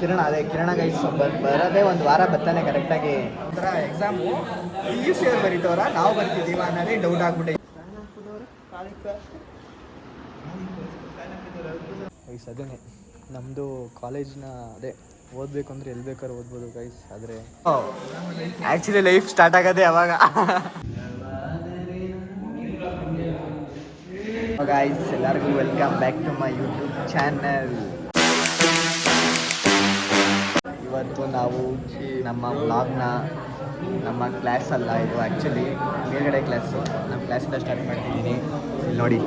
ಕಿರಣ guys ಬರೋದೇ ಒಂದು ವಾರ ಬರ್ತಾನೆ ಕರೆಕ್ಟಾಗಿ. ಒಂಥರ ಎಕ್ಸಾಮು PUC ಅವ್ರು ಬರೀತವ್ರ ನಾವು ಬರ್ತಿದ್ದೀವ ಅನ್ನೋದೇ ಡೌಟ್ ಆಗ್ಬಿಟ್ಟೆ ಗೈಸ್. ಅದನ್ನೇ ನಮ್ಮದು ಕಾಲೇಜ್ನ ಅದೇ ಓದಬೇಕು ಅಂದರೆ ಎಲ್ಲಿ ಬೇಕಾದ್ರೂ ಓದ್ಬೋದು ಗೈಸ್. ಆದರೆ ಆ್ಯಕ್ಚುಲಿ ಲೈಫ್ ಸ್ಟಾರ್ಟ್ ಆಗೋದೇ ಅವಾಗ. ಗೈಸ್ ಎಲ್ಲರಿಗೂ welcome back to my YouTube channel. ಇವತ್ತು ನಾವು ನಮ್ಮ ಬ್ಲಾಗ್ನ ನಮ್ಮ ಕ್ಲಾಸಲ್ಲ, ಇದು ಆ್ಯಕ್ಚುಲಿ ಮೇಲ್ಗಡೆ ಕ್ಲಾಸು, ನಮ್ಮ ಕ್ಲಾಸಿಂದ ಸ್ಟಾರ್ಟ್ ಮಾಡ್ತಿದ್ದೀನಿ. ನೋಡಿ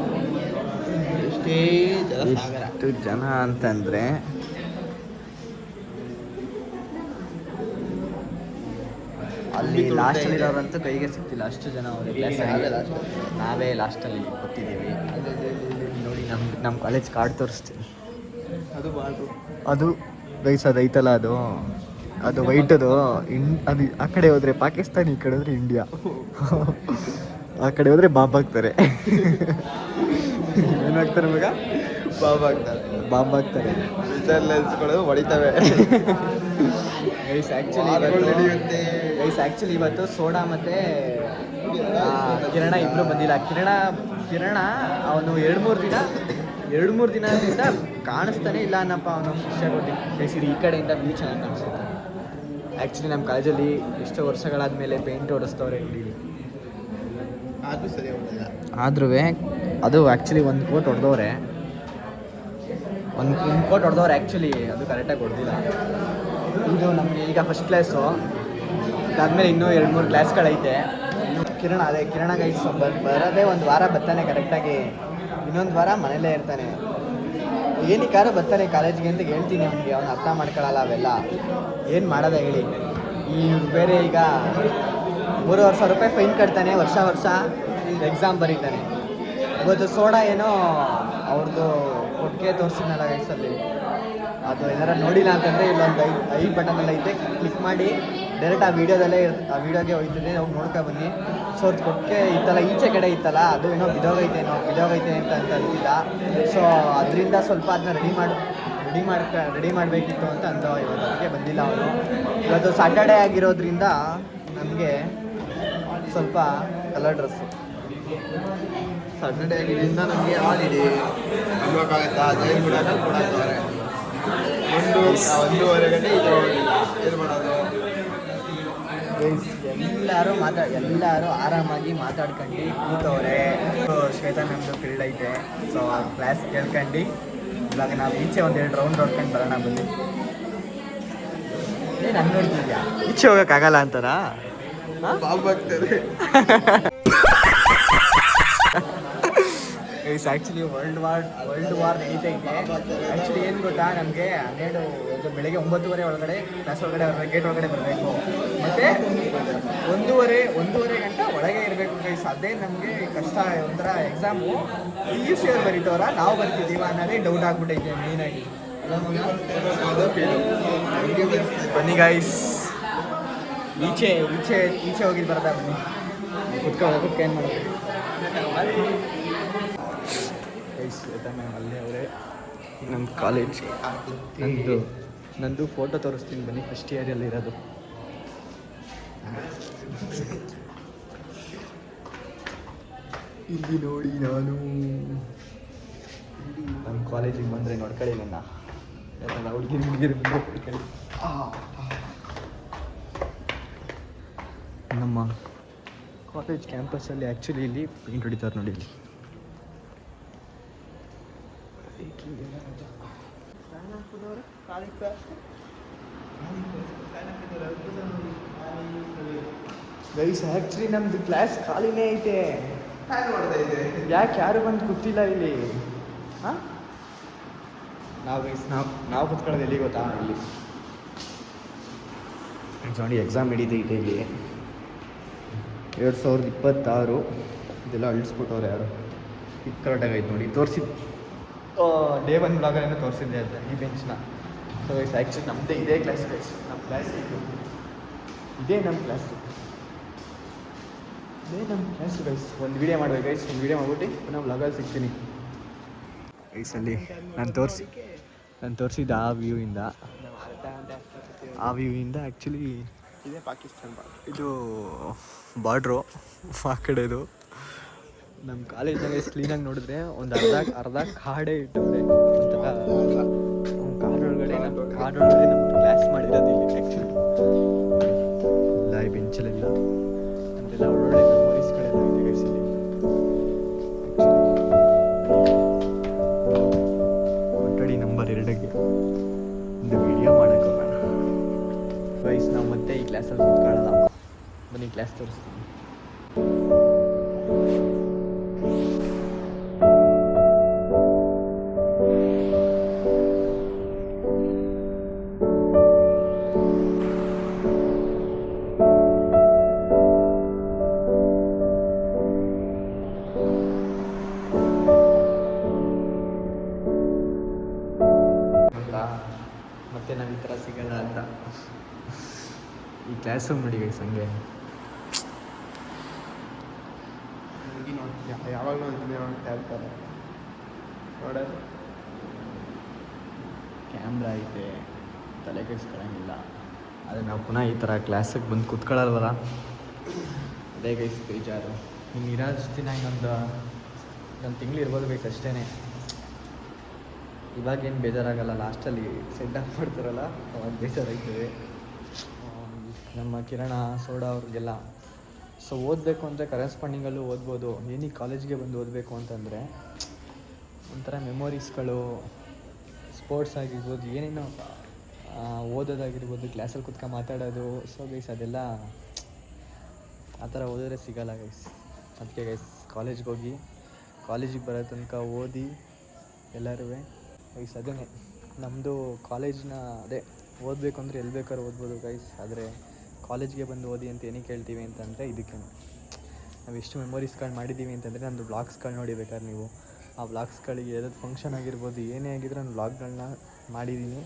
ಎಷ್ಟು ಜನ ಅಂತಂದರೆ ಅಲ್ಲಿ ಲಾಸ್ಟಲ್ಲಿರೋರಂತೂ ಕೈಗೆ ಸಿಗ್ತಿಲ್ಲ, ಅಷ್ಟು ಜನ ಅವರೇ ಕ್ಲಾಸಲ್ಲಿ. ನಾವೇ ಲಾಸ್ಟಲ್ಲಿ ಗೊತ್ತಿದ್ದೀವಿ. ನೋಡಿ ನಮ್ಮ ಕಾಲೇಜ್ ಕಾರ್ಡ್ ತೋರಿಸ್ತೀನಿ. ಅದು ಗೈಸ್ ಅದು ಐತಲ್ಲ, ಅದು ವೈಟದು ಅದು ಆ ಕಡೆ ಹೋದರೆ ಪಾಕಿಸ್ತಾನ, ಈ ಕಡೆ ಹೋದರೆ ಇಂಡಿಯಾ. ಆ ಕಡೆ ಹೋದರೆ ಬಾಂಬ್ ಹಾಕ್ತಾರೆ. ಏನಾಗ್ತಾರೆ ಮಗ? ಬಾಂಬ್ ಹಾಕ್ತಾರೆ. ಮಿಸೈಲ್ಸ್ಗಳು ಹೊಡಿತವೆ. ಗೈಸ್ ಆ್ಯಕ್ಚುಲಿ ಇವತ್ತು ಸೋಡಾ ಮತ್ತು ಕಿರಣ ಇಬ್ಬರು ಬಂದಿಲ್ಲ. ಕಿರಣ ಅವನು ಎರಡು ಮೂರು ದಿನದಿಂದ ಕಾಣಿಸ್ತಾನೆ ಇಲ್ಲ ಅನ್ನಪ್ಪ. ಅವನು ಶಿಕ್ಷೆ ಕೊಟ್ಟು ಈ ಕಡೆಯಿಂದ ವ್ಯೂ ಚೆನ್ನಾಗಿ ಕಾಣಿಸುತ್ತೆ. ಆ್ಯಕ್ಚುಲಿ ನಮ್ಮ ಕಾಲೇಜಲ್ಲಿ ಎಷ್ಟೋ ವರ್ಷಗಳಾದಮೇಲೆ ಪೇಂಟ್ ಹೊಡಿಸ್ತವ್ರೆ ನೋಡಿ. ಆದ್ರೂ ಅದು ಆ್ಯಕ್ಚುಲಿ ಒಂದು ಕೋಟ್ ಹೊಡೆದವ್ರೆ, ಒಂದು ಕೋಟ್ ಹೊಡೆದವ್ರೆ. ಆ್ಯಕ್ಚುಲಿ ಅದು ಕರೆಕ್ಟಾಗಿ ಹೊಡೆದಿಲ್ಲ. ಇದು ನಮಗೆ ಈಗ ಫಸ್ಟ್ ಕ್ಲಾಸು, ಅದಾದಮೇಲೆ ಇನ್ನೂ 2-3 ಕ್ಲಾಸ್ಗಳೈತೆ. ಕಿರಣ ಗೈಸ್ ಬರೋದೇ ಒಂದು ವಾರ ಬರ್ತಾನೆ ಕರೆಕ್ಟಾಗಿ, ಇನ್ನೊಂದು ವಾರ ಮನೇಲೇ ಇರ್ತಾನೆ. ಏನಕ್ಕಾದ್ರೂ ಬರ್ತಾನೆ ಕಾಲೇಜ್ಗೆ ಅಂತ ಹೇಳ್ತೀನಿ ಅವನಿಗೆ, ಅವ್ನು ಅರ್ಥ ಮಾಡ್ಕೊಳ್ಳಲ್ಲ ಅವೆಲ್ಲ. ಏನು ಮಾಡೋದ ಹೇಳಿ. ಈ ಬೇರೆ ಈಗ 3,000 ರೂಪಾಯಿ ಫೈನ್ ಕಟ್ತಾನೆ ವರ್ಷ ಎಕ್ಸಾಮ್ ಬರೀತಾನೆ. ಇವತ್ತು ಸೋಡಾ ಏನೋ ಅವ್ರದ್ದು ಕೊಟ್ಟಿಗೆ ತೋರಿಸಿದ್ನಲ್ಲ ವಯಸ್ಸಲ್ಲಿ, ಅದು ಏನಾರ ನೋಡಿಲ್ಲ ಅಂತಂದರೆ ಇಲ್ಲೊಂದು ಐ ಬಟನಲ್ಲಿ ಐತೆ, ಕ್ಲಿಕ್ ಮಾಡಿ ಡೈರೆಕ್ಟ್ ಆ ವೀಡಿಯೋಗೆ ಹೋಗ್ತಿದ್ದೆ. ನಾವು ನೋಡ್ಕೊಬನ್ನಿ. ಸೊ ಅವ್ರದ್ದು ಕೊಟ್ಟಿಗೆ ಇತ್ತಲ್ಲ, ಈಚೆ ಕಡೆ ಇತ್ತಲ್ಲ, ಅದು ಏನೋ ಬಿದೋಗೈತೆ ಅಂತ ಅಂತಿದ್ದ. ಸೊ ಅದರಿಂದ ಸ್ವಲ್ಪ ಅದನ್ನ ರೆಡಿ ಮಾಡಬೇಕಿತ್ತು ಅಂತ ಅಂದ. ಇವತ್ತು ಅದಕ್ಕೆ ಬಂದಿಲ್ಲ ಅವನು. ಇವತ್ತು ಸ್ಯಾಟರ್ಡೇ ಆಗಿರೋದ್ರಿಂದ ನಮಗೆ ಸ್ವಲ್ಪ ಕಲರ್ ಡ್ರೆಸ್ಸು. ಸ್ಯಾಟರ್ಡೇ ಆಗಿದ್ದರಿಂದ ನಮಗೆ ಹಾಲಿಡೇ ಅಲ್ವಾಗತ್ತಾ, ಜೈನ್ ಬಿಡೋಕೆ ಕೊಡಾಕ್ತವ್ರೆ. 1-1:30 ಗಂಟೆ ಈಗ ಏನು ಮಾಡೋದು. ಎಲ್ಲರೂ ಆರಾಮಾಗಿ ಮಾತಾಡ್ಕೊಂಡು ಕೂತವ್ರೆ. ಶ್ವೇತಾ ನಮ್ಮದು ಫೀಲ್ಡ್ ಐತೆ. ಸೊ ಆ ಕ್ಲಾಸ್ ಕೇಳ್ಕೊಂಡು ಇವಾಗ ನಾವು ಈಚೆ 1-2 ರೌಂಡ್ ಹೊಡ್ಕೊಂಡು ಬರೋಣ ಬನ್ನಿ. ಏನು ಹಂಗೆ ನೋಡ್ತಿದ್ಯಾ? ಈಚೆ ಹೋಗೋಕ್ಕಾಗಲ್ಲ ಅಂತಾರ ಬಾಂಬ್ ಹಾಕ್ತಾರೆ. ಆ್ಯಕ್ಚುಲಿ ವರ್ಲ್ಡ್ ವಾರ್ ನಡೀತಾ ಇದೆ. ಆ್ಯಕ್ಚುಲಿ ಏನು ಗೊತ್ತಾ, ನಮಗೆ 12 ಬೆಳಗ್ಗೆ 9:30 ಒಳಗಡೆ ಕ್ಲಾಸ್ ಒಳಗಡೆ ಗೇಟ್ ಒಳಗಡೆ ಬರಬೇಕು. ಮತ್ತು 1:30 ಗಂಟೆ ಒಳಗೆ ಇರಬೇಕು ಗೈಸ್. ಅದೇ ನಮಗೆ ಕಷ್ಟ. ಒಂಥರ ಎಕ್ಸಾಮು PUC ಅವ್ರು ಬರೀತವ್ರ ನಾವು ಬರ್ತಿದ್ದೀವ ಅನ್ನೋದೇ ಡೌಟ್ ಆಗ್ಬಿಟ್ಟೈತೆ ಮೇಯ್ನಾಗಿ. ಬನ್ನಿ ಗೈಸ್, ಈಚೆ ಹೋಗಿದ್ದು ಬರೋದಾ? ಬನ್ನಿ ಕುತ್ಕ ಏನು ಮಾಡೋದು ಗೈಸ್. ಮ್ಯಾಮ್ ಅಲ್ಲೇ ಅವರೇ. ನಮ್ಮ ಕಾಲೇಜ್ ನಂದು ಫೋಟೋ ತೋರಿಸ್ತೀನಿ ಬನ್ನಿ. ಫಸ್ಟ್ ಇಯರಲ್ಲಿ ಇರೋದು. ಇಲ್ಲಿ ನೋಡಿ, ನಾನು ನಮ್ಮ ಕಾಲೇಜಿಗೆ ಬಂದರೆ ನೋಡ್ಕೊಳ್ಳಿ ನನ್ನ. ಯಾಕಂದ್ರೆ ಹುಡುಗಿರು ನೋಡ್ಕೊಳ್ಳಿ. ನಮ್ಮ ಕಾಲೇಜ್ ಕ್ಯಾಂಪಸ್ಸಲ್ಲಿ ಆ್ಯಕ್ಚುಲಿ ಇಲ್ಲಿ ಪೇಂಟ್ ಹೊಡಿತಾರೆ ನೋಡಿ. ಇಲ್ಲಿ ಗೈಸ್ ಆ್ಯಕ್ಚುಲಿ ನಮ್ಮದು ಕ್ಲಾಸ್ ಖಾಲಿನೇ ಐತೆ. ಯಾಕೆ ಯಾರು ಬಂದು ಕೂತಿಲ್ಲ ಇಲ್ಲಿ? ಹಾಂ, ನಾವು ಕೂತ್ಕೊಳ್ಳೋದು ಎಲ್ಲಿ ಗೊತ್ತಾ? ಇಲ್ಲಿ ನೋಡಿ ಎಕ್ಸಾಮ್ ನಡೀತೈತೆ ಇಲ್ಲಿ. 2026 ಇದೆಲ್ಲ ಅಳಿಸ್ಬಿಟ್ಟವ್ರೆ ಯಾರು. ಇದು ಕರೆಕ್ಟಾಗೈತೆ ನೋಡಿ. ಡೇ 1 ಬ್ಲಾಗಲ್ಲೇನೋ ತೋರಿಸಿದ್ದೆ ಅಂತ ಈ ಬೆಂಚ್ನ. ಸೊ ಗೈಸ್ ಆ್ಯಕ್ಚುಲಿ ನಮ್ಮದೇ ಇದೇ ಕ್ಲಾಸ್ ಗೈಸ್. ನಮ್ಮ ಕ್ಲಾಸ್ ಇದೇ ನಮ್ಮ ಕ್ಲಾಸು ಗೈಸ್. ಒಂದು ವೀಡಿಯೋ ಮಾಡ್ಬೇಕು ಗೈಸ್. ಒಂದು ವೀಡಿಯೋ ಮಾಡ್ಬಿಟ್ಟು ನಾವು ಬ್ಲಾಗಲ್ಲಿ ಸಿಗ್ತೀನಿ ಗೈಸಲ್ಲಿ. ನಾನು ತೋರಿಸಿದ್ದೆ ಆ ವ್ಯೂ ಇಂದ ಆ ವ್ಯೂವಿಂದ ಆ್ಯಕ್ಚುಲಿ ಇದೇ ಪಾಕಿಸ್ತಾನ ಬಾರ್ಡರ್. ಇದು ಬಾರ್ಡ್ರು ಆ ಕಡೆದು. ನಮ್ಮ ಕಾಲೇಜ್ನಾಗೆ ಕ್ಲೀನಾಗಿ ನೋಡಿದ್ರೆ ಒಂದು ಅರ್ಧ ಕಾಡೇ ಇಟ್ಟವ್ರೆ. ಒಂಥರ ಕಾಡೊಳಗಡೆ ನಮ್ಮ ಕ್ಲಾಸ್ ಮಾಡಿರೋದು ಇಲ್ಲಿ ಆ್ಯಕ್ಚುಲಿ. ಇಲ್ಲ ಈ ಬೆಂಚಲ್ಲೆಲ್ಲ ಅಂತೆಲ್ಲ ಒಳ್ಳೊಳ್ಳೆ ಮೆಮೊರೀಸ್ಗಳೆಲ್ಲ ಇದೆ ಗೈಸ್ ಇಲ್ಲಿ. ಕೊಠಡಿ ನಂಬರ್ 2ಗೆ ಒಂದು ವಿಡಿಯೋ ಮಾಡೋಕೆ ಹೋಗೋಣ ಗೈಸ್. ನಾವು ಮತ್ತೆ ಈ ಕ್ಲಾಸಲ್ಲಿ ಕೂತ್ಕೊಳ್ಳಲ್ಲ. ಬನ್ನಿ ಕ್ಲಾಸ್ ತೋರಿಸ್ತೀನಿ. ಮತ್ತೆ ನಾವು ಈ ಥರ ಸಿಗಲ್ಲ ಅಂತ. ಈ ಕ್ಲಾಸ್ ರೂಮ್ ನೋಡಿ ಗೈಸ್ ಹಂಗೆ. ಯಾವಾಗಲೂ ಅಂತಲೇ ನೋಡ್ತಾ ಇರ್ತಾರೆ ನೋಡೋದು. ಕ್ಯಾಮ್ರಾ ಐತೆ, ತಲೆ ಕೆಡಿಸ್ಕೊಳ್ಳಂಗಿಲ್ಲ. ಆದರೆ ನಾವು ಪುನಃ ಈ ಥರ ಕ್ಲಾಸಿಗೆ ಬಂದು ಕೂತ್ಕೊಳ್ಳಲ್ವಲ್ಲ, ಅದೇ ಗೈಸ್ ಬೇಜಾರು. ಇನ್ನು ಇರೋಷ್ಟು ದಿನ ಇನ್ನೊಂದು ತಿಂಗಳು ಇರ್ಬೋದು ಗೈಸ್ ಅಷ್ಟೇ. ಇವಾಗೇನು ಬೇಜಾರಾಗಲ್ಲ, ಲಾಸ್ಟಲ್ಲಿ ಸೆಟ್ ಆಫ್ ಮಾಡ್ತಾರಲ್ಲ ಅವಾಗ ಬೇಜಾರಾಗ್ತದೆ. ನಮ್ಮ ಕಿರಣ ಸೋಡಾ ಅವ್ರಿಗೆಲ್ಲ ಸೊ ಓದಬೇಕು ಅಂದರೆ ಕರೆಸ್ಪಾಂಡಿಂಗಲ್ಲೂ ಓದ್ಬೋದು. ಏನೀಗ ಕಾಲೇಜ್ಗೆ ಬಂದು ಓದಬೇಕು ಅಂತಂದರೆ ಒಂಥರ ಮೆಮೊರೀಸ್ಗಳು, ಸ್ಪೋರ್ಟ್ಸ್ ಆಗಿರ್ಬೋದು, ಏನೇನೋ ಓದೋದಾಗಿರ್ಬೋದು, ಕ್ಲಾಸಲ್ಲಿ ಕುತ್ಕೊಂಡು ಮಾತಾಡೋದು. ಸೊ ಗೈಸ್ ಅದೆಲ್ಲ ಆ ಥರ ಓದಿದ್ರೆ ಸಿಗಲ್ಲ ಗೈಸ್. ಅದಕ್ಕೆ ಗೈಸ್ ಕಾಲೇಜ್ಗೆ ಹೋಗಿ ಕಾಲೇಜಿಗೆ ಬರೋ ತನಕ ಓದಿ ಎಲ್ಲರೂ ಗೈಸ್. ಅದೇ ನಮ್ಮದು ಕಾಲೇಜ್ನ ಅದೇ ಓದಬೇಕು ಅಂದರೆ ಎಲ್ಲಿ ಬೇಕಾದ್ರೂ ಓದ್ಬೋದು ಗೈಸ್. ಆದರೆ ಕಾಲೇಜ್ಗೆ ಬಂದು ಓದಿ ಅಂತ ಏನಕ್ಕೆ ಹೇಳ್ತೀವಿ ಅಂತಂದರೆ ಇದಕ್ಕೆ ನಾವು ಎಷ್ಟು ಮೆಮೊರೀಸ್ಗಳು ಮಾಡಿದ್ದೀವಿ ಅಂತಂದರೆ ನಂದು ಬ್ಲಾಗ್ಸ್ಗಳು ನೋಡಿ ಬೇಕಾದ್ರೆ ನೀವು. ಆ ಬ್ಲಾಗ್ಸ್ಗಳಿಗೆ ಯಾವುದಾದ್ರು ಫಂಕ್ಷನ್ ಆಗಿರ್ಬೋದು, ಏನೇ ಆಗಿದ್ರು ನಾನು ಬ್ಲಾಗ್ಗಳನ್ನ ಮಾಡಿದ್ದೀನಿ.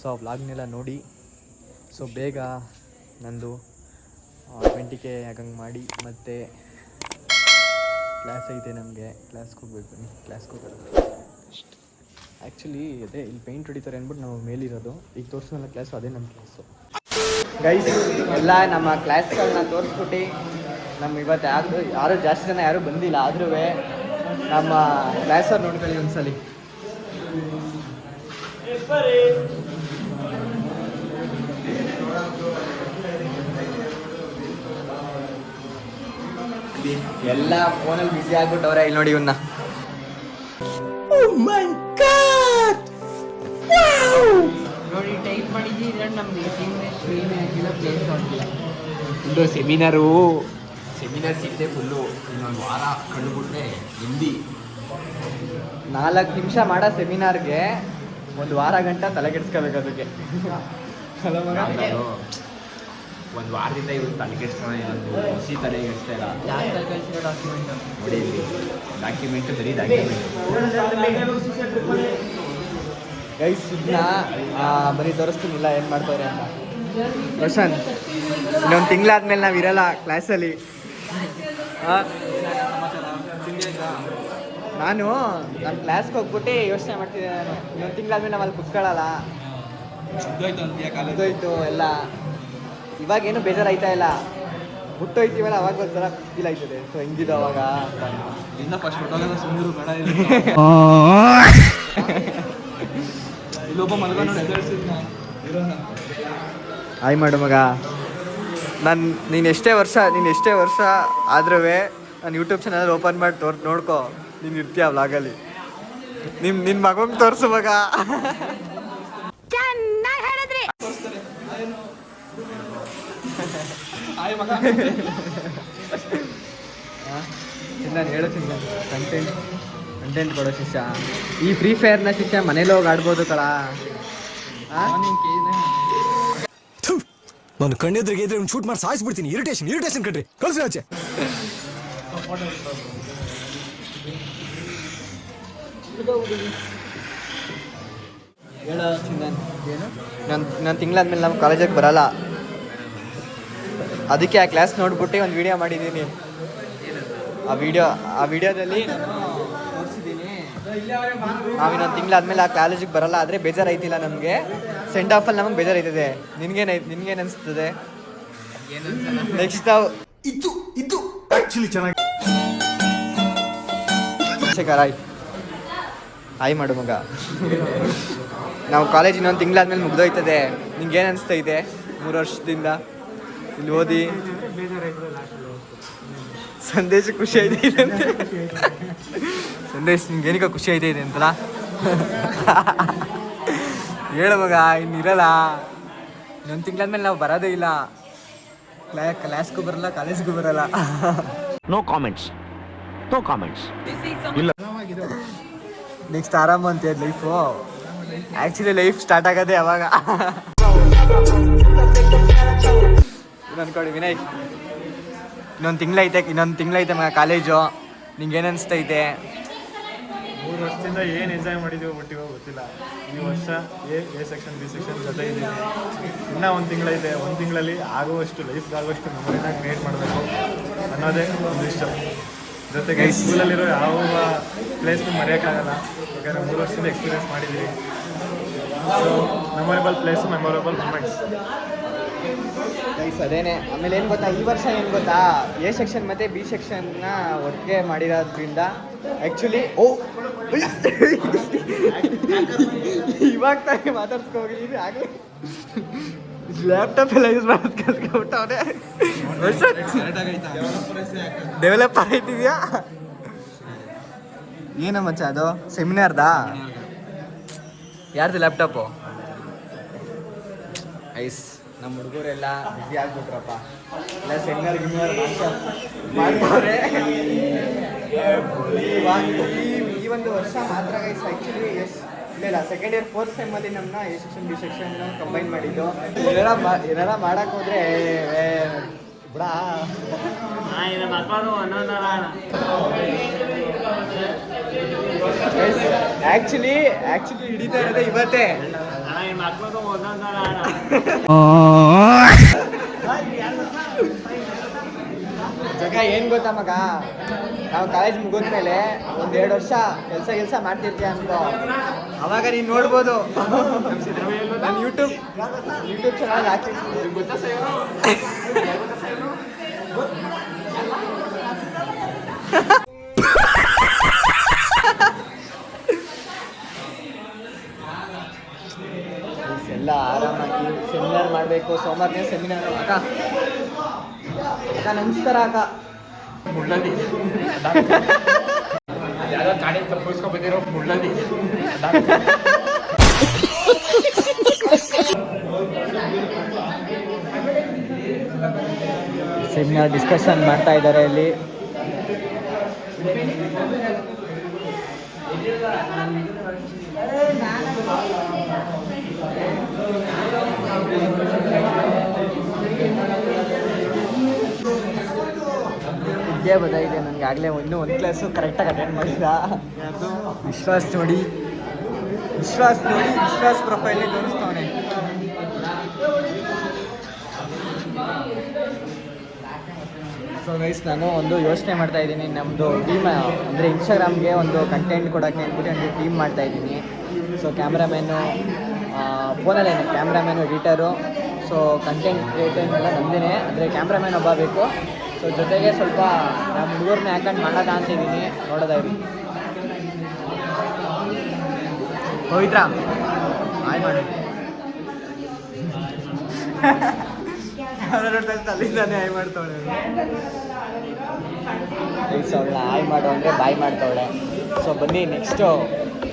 ಸೊ ಆ ಬ್ಲಾಗ್ನೆಲ್ಲ ನೋಡಿ. ಸೊ ಬೇಗ ನಂದು 20K ಆಗಂಗೆ ಮಾಡಿ. ಮತ್ತು ಕ್ಲಾಸ್ ಐತೆ ನಮಗೆ, ಕ್ಲಾಸ್ಗೆ ಹೋಗ್ಬೇಕು. ಬನ್ನಿ ಕ್ಲಾಸ್ಗೆ ಹೋಗೋದು ಅಷ್ಟು. ಆ್ಯಕ್ಚುಲಿ ಅದೇ ಇಲ್ಲಿ ಪೇಂಟ್ ಹೊಡಿತಾರೆ ಅಂದ್ಬಿಟ್ಟು ನಾವು ಮೇಲಿರೋದು. ಈಗ ತೋರಿಸೋಲ್ಲ ಕ್ಲಾಸು, ಅದೇ ನಮ್ಮ ಕ್ಲಾಸು ಗೈಸ್. ಎಲ್ಲ ನಮ್ಮ ಕ್ಲಾಸ್ಗಳನ್ನ ತೋರಿಸ್ಬಿಟ್ಟು ನಮ್ಮ ಇವತ್ತು ಯಾರು ಜಾಸ್ತಿ ಜನ ಯಾರೂ ಬಂದಿಲ್ಲ. ಆದ್ರೂ ನಮ್ಮ ಕ್ಲಾಸವ್ರು ನೋಡ್ಕೊಳ್ಳಿ ಒಂದ್ಸಲಿ. ಎಲ್ಲ ಫೋನಲ್ಲಿ ಬಿಸಿ ಆಗ್ಬಿಟ್ಟವ್ರೆ. ಇಲ್ಲಿ ನೋಡಿ ಇವನ್ನ. ನೋಡಿ ಟೈಪ್ ಮಾಡಿದ್ದೀವಿ. ಇದ್ರಲ್ಲಿ ನಮ್ಗೆ ಸ್ಕ್ರೀನ್ ಆಗಿಲ್ಲ, ಪ್ಲೇಸ್ ಆಗಿಲ್ಲ. ಫುಲ್ಲು ಸೆಮಿನಾರ್ ಸಿಗುತ್ತೆ ಫುಲ್ಲು. ಇನ್ನೊಂದು ವಾರ ಕಂಡುಬಿಟ್ರೆ ಹಿಂದಿ 4 ನಿಮಿಷ ಮಾಡೋ ಸೆಮಿನಾರ್ಗೆ 1 ವಾರ ಗಂಟ ತಲೆ ಕೆಡಿಸ್ಕೋಬೇಕು ಅದಕ್ಕೆ. ಒಂದು ವಾರದಿಂದ ಇವತ್ತು ತಲೆ ಕೆಡಿಸ್ಕೊಂಡು ಒಂದು ಹುಸಿ ತಲೆ ಕೆಡಿಸ್ತಾ ಇಲ್ಲ. ಜಾಸ್ತಿ ಕಳಿಸಿರೋ ಡಾಕ್ಯುಮೆಂಟ್ ನೋಡಿ ಇಲ್ಲಿ ಡಾಕ್ಯುಮೆಂಟು ಬರೀ ಡಾಕ್ಯುಮೆಂಟ್ ಗೈಸ್. ಇದನ್ನ ಬರೀ ತೋರಿಸ್ತೀನಿಲ್ಲ ಏನು ಮಾಡ್ತಾರೆ ಅಂತ. ಪ್ರಶಾಂತ್, ಇನ್ನೊಂದು ತಿಂಗಳಾದ್ಮೇಲೆ ನಾವು ಇರಲ್ಲ ಕ್ಲಾಸಲ್ಲಿ. ನಾನು ಕ್ಲಾಸ್ಗೆ ಹೋಗ್ಬಿಟ್ಟು ಯೋಚನೆ ಮಾಡ್ತಿದ್ದೆ. ನಾನು ಇನ್ನೊಂದು ತಿಂಗಳಾದ್ಮೇಲೆ ನಾವು ಅಲ್ಲಿ ಕುತ್ಕೊಳ್ಳಲ್ಲ, ಇದಾಯ್ತು ಎಲ್ಲ. ಇವಾಗೇನು ಬೇಜಾರಾಯ್ತಾ ಇಲ್ಲ, ಬಿಟ್ಟೋಯ್ತೀವಲ್ಲ ಅವಾಗ ಒಂಥರ ಫೀಲ್ ಆಯ್ತದೆ. ಸೊ ಹೆಂಗಿದ್ದು ಅವಾಗ ಇನ್ನ ಫಸ್ಟ್ ಹೊಟ್ಟೋಗದ ಸುಂದರು ಬೇಡ ಇಲ್ಲೊಬ್ಬ ಮಲಗ ನೋಡಿ ಎದುರಿಸಿದ್ನ ಹಾಯ್ ಮಾಡು ಮಗ. ನೀನು ಎಷ್ಟೇ ವರ್ಷ ಆದ್ರೂ ನಾನು ಯೂಟ್ಯೂಬ್ ಚಾನಲ್ ಓಪನ್ ಮಾಡಿ ನೋಡ್ಕೊ. ನೀನು ಇರ್ತೀಯ ವ್ಲಾಗಲ್ಲಿ. ನಿನ್ನ ಮಗಂಗೆ ತೋರಿಸು ಮಗ. ನಾನು ಹೇಳುತ್ತೀನಿ ಕಂಟೆಂಟ್ ಕೊಡೋ ಶಿಷ್ಯ. ಈ ಫ್ರೀ ಫೈರ್ನ ಶಿಷ್ಯ ಮನೇಲಿ ಹೋಗಿ ಆಡ್ಬೋದು ಕಳ. ನಾನು ಕಣ್ಣೆದ್ರಿಗೆ ಇದ್ರೆ ಒಂದು ಶೂಟ್ ಮಾಡಿ ಸಾಯಿಸ್ಬಿಡ್ತೀನಿ. ಇರಿಟೇಷನ್ ಕಣ್ರಿ, ಕಳ್ಸಿ ಆಚೆ. ನಾನು ತಿಂಗಳಾದ್ಮೇಲೆ ನಮ್ಮ ಕಾಲೇಜಿಗೆ ಬರಲ್ಲ. ಅದಕ್ಕೆ ಆ ಕ್ಲಾಸ್ ನೋಡ್ಬಿಟ್ಟು ಒಂದು ವಿಡಿಯೋ ಮಾಡಿದ್ದೀನಿ. ಆ ವಿಡಿಯೋದಲ್ಲಿ ತೋರಿಸಿದ್ದೀನಿ. ನಾವಿನ್ನೊಂದು ತಿಂಗಳಾದ್ಮೇಲೆ ಆ ಕಾಲೇಜಿಗೆ ಬರಲ್ಲ. ಆದರೆ ಬೇಜಾರಾಯ್ತಿಲ್ಲ ನಮಗೆ. ಸೆಂಡ್ ಆಫಲ್ಲಿ ನಮಗೆ ಬೇಜಾರೈತದೆ. ನಿನ್ಗೇನು ಅನಿಸ್ತದೆ? ನೆಕ್ಸ್ಟ್ ನಾವು ಇದು ಆಕ್ಚುಲಿ ಚೆನ್ನಾಗಿ ಶೇಖರ್ ಆಯ್ ಮಾಡು ಮಗ. ನಾವು ಕಾಲೇಜ್ ಇನ್ನೊಂದು ತಿಂಗಳಾದ್ಮೇಲೆ ಮುಗ್ದೋಯ್ತದೆ. ನಿಂಗೇನು ಅನಿಸ್ತೈತೆ 3 ವರ್ಷದಿಂದ ಇಲ್ಲಿ ಓದಿ? ಸಂದೇಶ ಖುಷಿ ಐತೆ ಅಂತೆ. ಸಂದೇಶ್ ನಿಂಗೇನಿಕ ಖುಷಿ ಐತೆ ಅಂತಲ್ಲ? ಹೇಳು ಮಗ, ಇನ್ನಿರಲ್ಲ. ಇನ್ನೊಂದು ತಿಂಗಳಾದ್ಮೇಲೆ ನಾವು ಬರೋದೇ ಇಲ್ಲ. ಕ್ಲಾಸ್ಗೂ ಬರಲ್ಲ, ಕಾಲೇಜ್ಗೂ ಬರಲ್ಲ. No comments. ನೆಕ್ಸ್ಟ್ ಆರಾಮ ಅಂತ ಲೈಫು. ಆ್ಯಕ್ಚುಲಿ ಲೈಫ್ ಸ್ಟಾರ್ಟ್ ಆಗೋದೇ ಅವಾಗ. ಅನ್ಕೊಳ್ಳಿ ವಿನಯ್, ಇನ್ನೊಂದು ತಿಂಗಳೈತೆ ಮಗ ಕಾಲೇಜು. ನಿಂಗೇನು ಅನಿಸ್ತೈತೆ? 3 ವರ್ಷದಿಂದ ಏನು ಎಂಜಾಯ್ ಮಾಡಿದ್ದೀವೋ ಒಟ್ಟಿಗೆ ಗೊತ್ತಿಲ್ಲ. ಈ ವರ್ಷ ಎ ಸೆಕ್ಷನ್ ಬಿ ಸೆಕ್ಷನ್ ಜೊತೆ ಇದ್ದೀನಿ. ಇನ್ನೂ 1 ತಿಂಗಳೈತೆ. 1 ತಿಂಗಳಲ್ಲಿ ಆಗುವಷ್ಟು ಲೈಫ್ಗಾಗುವಷ್ಟು ಮೆಮೊರಿನ ಕ್ರಿಯೇಟ್ ಮಾಡಬೇಕು ಅನ್ನೋದೇ ಒಂದಿಷ್ಟು. ಜೊತೆಗೆ ಸ್ಕೂಲಲ್ಲಿರೋ ಯಾವ ಪ್ಲೇಸ್ನೂ ಮರೆಯೋಕ್ಕಾಗಲ್ಲ. ಯಾಕಂದರೆ 3 ವರ್ಷದಿಂದ ಎಕ್ಸ್ಪೀರಿಯೆನ್ಸ್ ಮಾಡಿದ್ದೀವಿ. So memorable place, memorable moments. Guys ಅದೇನೆ. ಆಮೇಲೆ ಏನು ಗೊತ್ತಾ, ಈ ವರ್ಷ ಏನು ಗೊತ್ತಾ, ಎ ಸೆಕ್ಷನ್ ಮತ್ತು ಬಿ ಸೆಕ್ಷನ್ನ ಒಟ್ಟಿಗೆ ಮಾಡಿರೋದ್ರಿಂದ ಆ್ಯಕ್ಚುಲಿ ಇವಾಗ ತಾನೇ ಮಾತಾಡ್ಸ್ಕೋಗಿದ್ದೀನಿ. ಆಗಲೇ ಲ್ಯಾಪ್ಟಾಪ್ ಎಲ್ಲ ಯೂಸ್ ಮಾಡೋದು ಕಲ್ತ್ಕೊಬಿಟ್ಟವ್ರೆ. ಡೆವಲಪ್ ಆಗಿದೆಯಾ ಏನೋ ಮಚ್ಚ? ಅದು ಸೆಮಿನಾರ್ದಾ? ಯಾರ್ದು ಲ್ಯಾಪ್ಟಾಪು? ಐಸ್ ನಮ್ಮ ಹುಡುಗರೆಲ್ಲ ಬ್ಯುಸಿ ಆಗ್ಬಿಟ್ರಪ್ಪ. ಎಲ್ಲ ಸೆಮಿನಾರ್ ಮಾಡ್ತಾರೆ. ಈ ಒಂದು ವರ್ಷ ಮಾತ್ರ ಗೈಸ್ ಆ್ಯಕ್ಚುಲಿ ಇಲ್ಲ, ಸೆಕೆಂಡ್ ಇಯರ್ 4th ಸೆಮ್ಮಲ್ಲಿ ನಮ್ಮನ್ನ A section B section combine ಮಾಡಿದ್ದು. ಏನಾರ ಮಾಡಕ್ಕೆ ಹೋದ್ರೆ ಬಿಡ. ಆ್ಯಕ್ಚುಲಿ ಹಿಡಿತಾ ಇರೋದೇ ಇವತ್ತೇ. ಜಗ ಏನು ಗೊತ್ತಾ ಮಗ, ನಾವು ಕಾಲೇಜ್ ಮುಗಿದ್ಮೇಲೆ 1-2 ವರ್ಷ ಕೆಲಸ ಮಾಡ್ತಿರ್ತೀಯ ಅನ್ಕೋ. ಅವಾಗ ನೀನು ನೋಡ್ಬೋದು ನಾನು ಯೂಟ್ಯೂಬ್ ಚಾನಲ್ ಹಾಕಿರ್ತೀನಿ. ಎಲ್ಲ ಆರಾಮಾಗಿ ಸೆಮಿನಾರ್ ಮಾಡಬೇಕು. ಸೋಮವಾರ ಸೆಮಿನಾರ್ ಅಕ್ಕ ನಮಸ್ಕಾರ ಅಕ್ಕ. ಮುಳ್ಳದಿ ಯಾರೋ ಗಾಡಿ ತಪ್ಪಿಸ್ಕೊಬಂದಿರೋ ಮುಳ್ಳದಿ. ಸೆಮಿನಾರ್ ಡಿಸ್ಕಷನ್ ಮಾಡ್ತಾ ಇದ್ದಾರೆ ಇಲ್ಲಿ. ವಿದ್ಯೆ ಬದಾಯಿದೆ ನನಗೆ. ಆಗಲೇ ಇನ್ನೂ 1 ಕ್ಲಾಸು ಕರೆಕ್ಟಾಗಿ ಅಟೆಂಡ್ ಮಾಡಿಲ್ಲ. ವಿಶ್ವಾಸ್ ನೋಡಿ, ವಿಶ್ವಾಸ್ ಪ್ರೊಫೈಲೇ ತೋರಿಸ್ತವನೆ. ಸೊ ಗೈಸ್, ನಾನು ಒಂದು ಯೋಚನೆ ಮಾಡ್ತಾ ಇದ್ದೀನಿ. ನಮ್ಮದು ಟೀಮ್ ಅಂದರೆ ಇನ್ಸ್ಟಾಗ್ರಾಮ್ಗೆ ಒಂದು ಕಂಟೆಂಟ್ ಕೊಡೋಕ್ಕೆ ಅಂದ್ಬಿಟ್ಟು ಒಂದು ಟೀಮ್ ಮಾಡ್ತಾಯಿದ್ದೀನಿ. ಸೊ ಕ್ಯಾಮ್ರಾಮ್ಯಾನು, ಫೋನಲ್ಲೇ cameraman, editor, so content creator ಎಲ್ಲ ನಮ್ಮದೇ. ಅಂದರೆ ಕ್ಯಾಮ್ರಾಮ್ಯಾನ್ ಒಬ್ಬ ಬೇಕು. ಸೊ ಜೊತೆಗೆ ಸ್ವಲ್ಪ ನಮ್ಮ ಹುಡುಗರನ್ನ ಹಾಕೊಂಡು ಮಾಡೋದ ಅಂತಿದ್ದೀನಿ. ನೋಡೋದಾಗಿ ಪವಿತ್ರ ಆಯ್ ಮಾಡಿ ಅಲ್ಲಿಂದಾನೆ ಆಯ್ ಮಾಡ್ತಾವಳೆ. ಅವಳನ್ನ ಆಯ್ ಮಾಡು ಅಂದರೆ ಬಾಯ್ ಮಾಡ್ತಾವಳೆ. ಸೊ ಬನ್ನಿ ನೆಕ್ಸ್ಟು.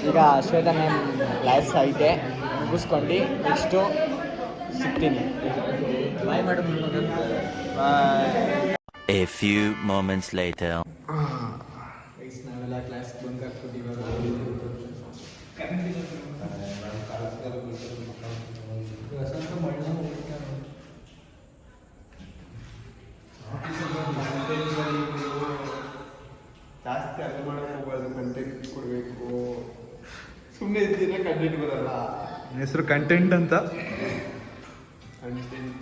ಈಗ ಶ್ವೇತಾ ಮ್ಯಾಮ್ ಕ್ಲಾಸ್ ಐತೆ, ಮುಗಿಸ್ಕೊಂಡು ನೆಕ್ಸ್ಟು ಸಿಗ್ತೀನಿ. ಬಾಯ್ ಮಾಡು. A few moments later. ನಾವೆಲ್ಲ ಕ್ಲಾಸ್ ಬಂಕ್ ಹಾಕ್ಬಿಟ್ಟಿವಾಗ ಜಾಸ್ತಿ ಅರ್ಥ ಮಾಡೋಕ್ಕೆ ಹೋಗ್ಬಾರ್ದು. ಕಂಟೆಂಟ್ ಕೊಡಬೇಕು. ಸುಮ್ಮನೆ ಇದ್ದಿದ್ರೆ ಕಂಟೆಂಟ್ ಬರಲ್ಲ. ಹೆಸರು ಕಂಟೆಂಟ್ ಅಂತ. ಕಂಟೆಂಟ್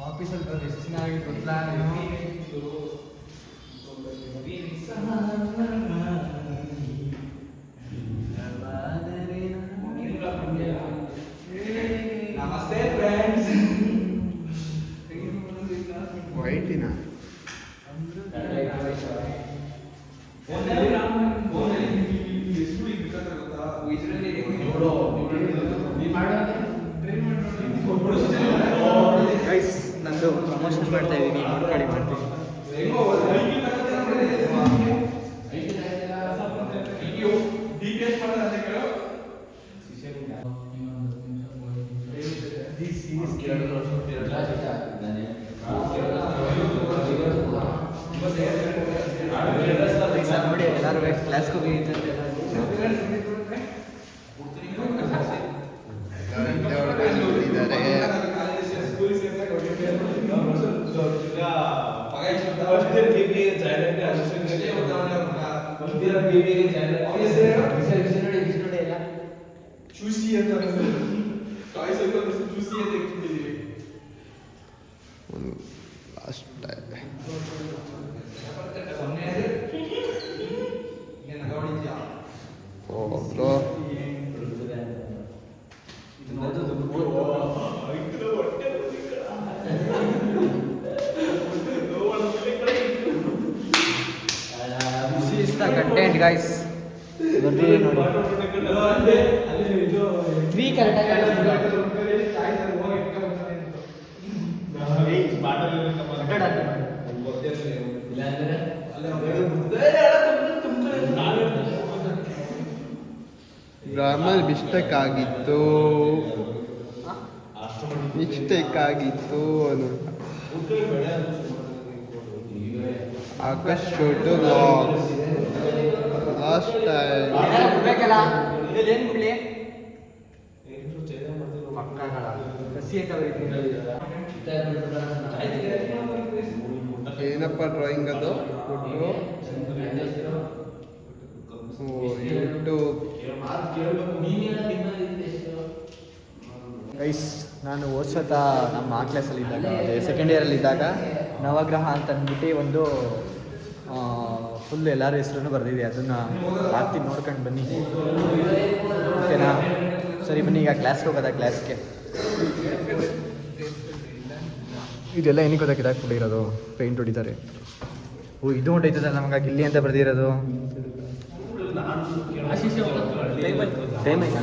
ಆಫೀಸಲ್ಲಿ ಎಷ್ಟು ಚೆನ್ನಾಗಿ ಗೊತ್ತಿಲ್ಲ. ನಮಸ್ತೆ ಫ್ರೆಂಡ್ಸ್. ವೈಟಿನ ಗೈಸ್ ನಂದು ಪ್ರಮೋಷನ್ ಮಾಡ್ತಾ ಇದ್ದೀನಿ, ನೋಡ್ಕೊಳ್ಳಿ ಮಾಡ್ತೀನಿ. ನೋಡಿ ಎಲ್ಲರೂ ಕ್ಲಾಸ್ಗೆ ಹೋಗಿ ಚೂಸಿ ಅಂತ ಚಾಯ್ಸ್ ಚೂಸಿ ಅಂತ ಇಟ್ಬಿಟ್ಟಿದ್ದೀವಿ. Last time this is the content guys. ಬರ್ತೀವಿ ನೋಡಿ. ಗ್ರಾಮರ್ ಮಿಸ್ಟೇಕ್ ಆಗಿತ್ತು ಅನು ಆಕಾಶ್ ಶೋಟು ಲಾಸ್ಟ್ ಟೈಮ್ ಏನಪ್ಪ ಡ್ರಾಯಿಂಗ್ ಅದು ಯೂಟ್ಯೂಬ್. ಗೈಸ್ ನಾನು ಹೋದ್ಸತ ನಮ್ಮ ಆ ಕ್ಲಾಸಲ್ಲಿ ಇದ್ದಾಗ, ಅದೇ ಸೆಕೆಂಡ್ ಇಯರಲ್ಲಿ ಇದ್ದಾಗ ನವಗ್ರಹ ಅಂತ ಅಂದ್ಬಿಟ್ಟು ಒಂದು ಫುಲ್ ಎಲ್ಲರ ಹೆಸರನ್ನು ಬರೆದಿದೆ. ಅದನ್ನು ಹಾಕ್ತೀನಿ, ನೋಡ್ಕೊಂಡು ಬನ್ನಿ ಓಕೆನಾ? ಸರಿ ಬನ್ನಿ, ಈಗ ಕ್ಲಾಸ್ಗೆ ಹೋಗೋದಾ? ಕ್ಲಾಸ್ಗೆ ಇದೆಲ್ಲ ಏನಕ್ಕೆ ಗೊತ್ತಾಗ ಇದಾಗ್ಬಿಟ್ಟಿರೋದು, ಪೇಂಟ್ ಹೊಡಿತಾರೆ. ಓ ಇದು ಹೊಂಟೈತದ ನಮಗೆ ಗಿಲ್ಲಿ ಅಂತ ಬರ್ದಿರೋದು. ಟೈಮ್ ಆಯ್ತಾ?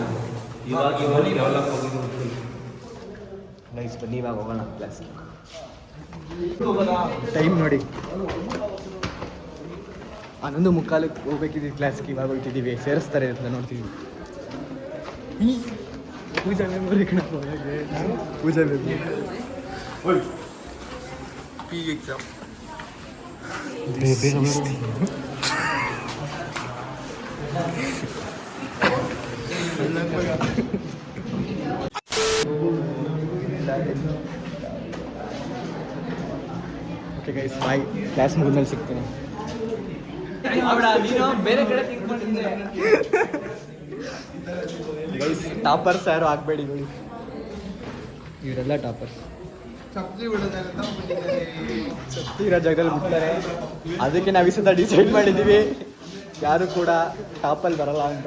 ಗೈಸ್ ಬನ್ನಿ ಇವಾಗ ಹೋಗೋಣ ಕ್ಲಾಸ್ಗೆ. ಟೈಮ್ ನೋಡಿ 11:45 ಹೋಗ್ಬೇಕಿದ್ದೀವಿ ಕ್ಲಾಸ್ಗೆ. ಇವಾಗ ಹೋಗ್ತಿದ್ದೀವಿ, ಸೇರಿಸ್ತಾರೆ ಅಂತ ನೋಡ್ತೀವಿ. ಪೂಜಾ ಮೆಮೊರಿ ಕಣ, Pooja memory exam okay guys bye, class ಮುಗಿದ್ಮೇಲೆ ಸಿಗ್ತೀನಿ. ಬೇರೆ ಕಡೆ ಗೈಸ್ ಟಾಪರ್ಸ್ ಯಾರು ಆಗಬೇಡಿ ನೋಡಿ, ಇವರೆಲ್ಲ ಟಾಪರ್ಸ್. ಚಪ್ಪಲಿ ಬಿಡೋದಾಗುತ್ತೆ ಸತ್ತಿ ಇರೋ ಜಾಗದಲ್ಲಿ ಬಿಡ್ತಾರೆ. ಅದಕ್ಕೆ ನಾವು ಈ ಸತ ಡಿಸೈಡ್ ಮಾಡಿದ್ದೀವಿ ಯಾರು ಕೂಡ ಟಾಪಲ್ಲಿ ಬರಲ್ಲ ಅಂತ.